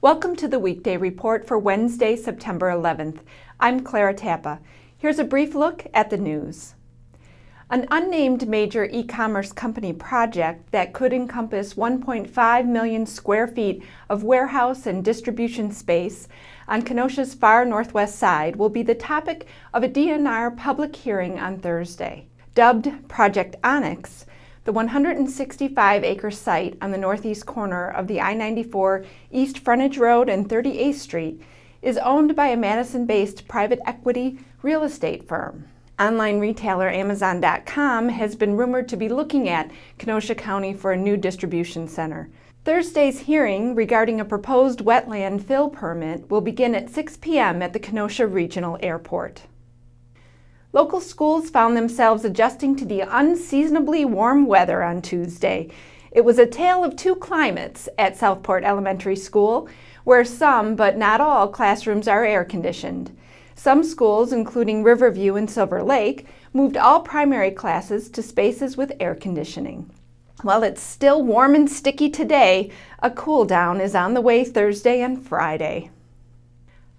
Welcome to the Weekday Report for Wednesday, September 11th. I'm Clara Tappa. Here's a brief look at the news. An unnamed major e-commerce company project that could encompass 1.5 million square feet of warehouse and distribution space on Kenosha's far northwest side will be the topic of a DNR public hearing on Thursday. Dubbed Project Onyx, the 165-acre site on the northeast corner of the I-94 East Frontage Road and 38th Street is owned by a Madison-based private equity real estate firm. Online retailer Amazon.com has been rumored to be looking at Kenosha County for a new distribution center. Thursday's hearing regarding a proposed wetland fill permit will begin at 6 p.m. at the Kenosha Regional Airport. Local schools found themselves adjusting to the unseasonably warm weather on Tuesday. It was a tale of two climates at Southport Elementary School, where some, but not all, classrooms are air-conditioned. Some schools, including Riverview and Silver Lake, moved all primary classes to spaces with air conditioning. While it's still warm and sticky today, a cool-down is on the way Thursday and Friday.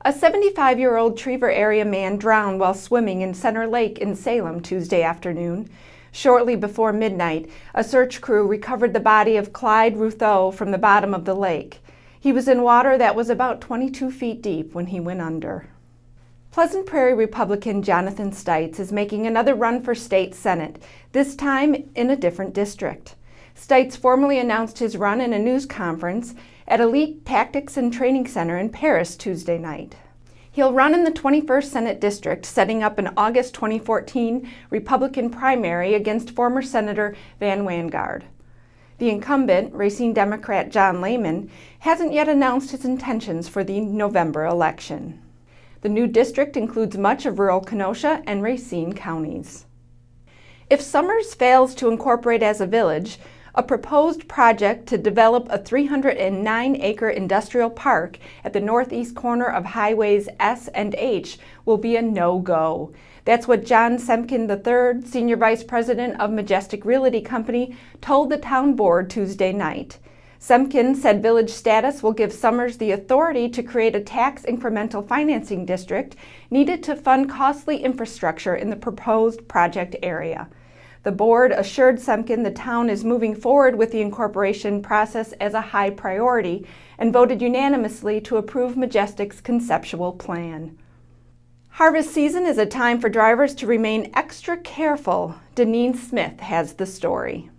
A 75-year-old Trevor-area man drowned while swimming in Center Lake in Salem Tuesday afternoon. Shortly before midnight, a search crew recovered the body of Clyde Rousseau from the bottom of the lake. He was in water that was about 22 feet deep when he went under. Pleasant Prairie Republican Jonathan Stites is making another run for state senate, this time in a different district. Stites formally announced his run in a news conference at Elite Tactics and Training Center in Paris Tuesday night. He'll run in the 21st Senate District, setting up an August 2014 Republican primary against former Senator Van Wanggaard. The incumbent, Racine Democrat John Lehman, hasn't yet announced his intentions for the November election. The new district includes much of rural Kenosha and Racine counties. If Summers fails to incorporate as a village, a proposed project to develop a 309-acre industrial park at the northeast corner of Highways S and H will be a no-go. That's what John Semkin III, Senior Vice President of Majestic Realty Company, told the town board Tuesday night. Semkin said village status will give Summers the authority to create a tax incremental financing district needed to fund costly infrastructure in the proposed project area. The board assured Semkin the town is moving forward with the incorporation process as a high priority and voted unanimously to approve Majestic's conceptual plan. Harvest season is a time for drivers to remain extra careful. Deneen Smith has the story.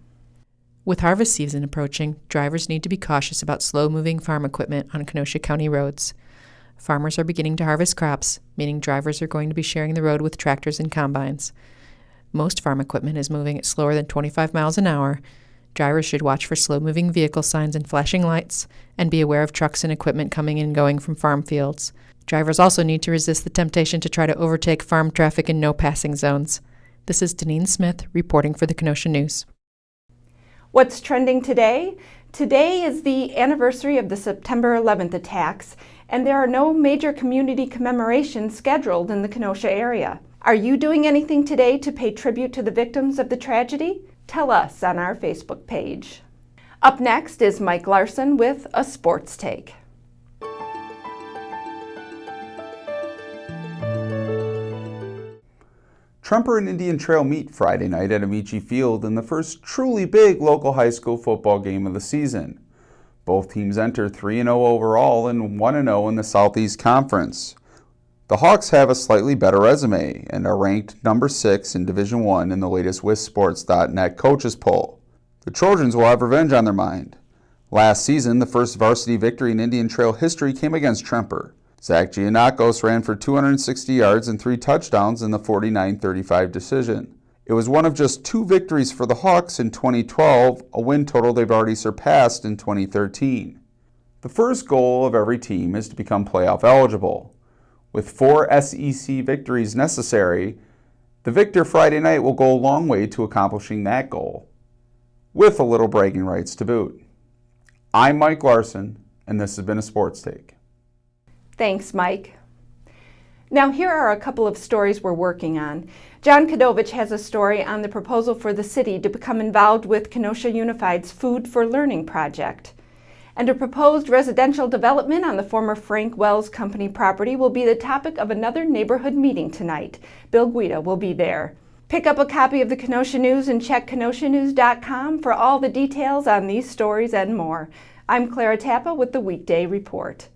With harvest season approaching, drivers need to be cautious about slow-moving farm equipment on Kenosha County roads. Farmers are beginning to harvest crops, meaning drivers are going to be sharing the road with tractors and combines. Most farm equipment is moving at slower than 25 miles an hour. Drivers should watch for slow-moving vehicle signs and flashing lights, and be aware of trucks and equipment coming and going from farm fields. Drivers also need to resist the temptation to try to overtake farm traffic in no-passing zones. This is Deneen Smith reporting for the Kenosha News. What's trending today? Today is the anniversary of the September 11th attacks, and there are no major community commemorations scheduled in the Kenosha area. Are you doing anything today to pay tribute to the victims of the tragedy? Tell us on our Facebook page. Up next is Mike Larson with a sports take. Tremper and Indian Trail meet Friday night at Amici Field in the first truly big local high school football game of the season. Both teams enter 3-0 overall and 1-0 in the Southeast Conference. The Hawks have a slightly better resume and are ranked number 6 in Division I in the latest WisSports.net coaches poll. The Trojans will have revenge on their mind. Last season, the first varsity victory in Indian Trail history came against Tremper. Zach Giannakos ran for 260 yards and 3 touchdowns in the 49-35 decision. It was one of just 2 victories for the Hawks in 2012, a win total they've already surpassed in 2013. The first goal of every team is to become playoff eligible. With 4 SEC victories necessary, the victor Friday night will go a long way to accomplishing that goal, with a little bragging rights to boot. I'm Mike Larson, and this has been a Sports Take. Thanks, Mike. Now here are a couple of stories we're working on. John Kadovich has a story on the proposal for the city to become involved with Kenosha Unified's Food for Learning project. And a proposed residential development on the former Frank Wells Company property will be the topic of another neighborhood meeting tonight. Bill Guida will be there. Pick up a copy of the Kenosha News and check kenoshanews.com for all the details on these stories and more. I'm Clara Tappa with the Weekday Report.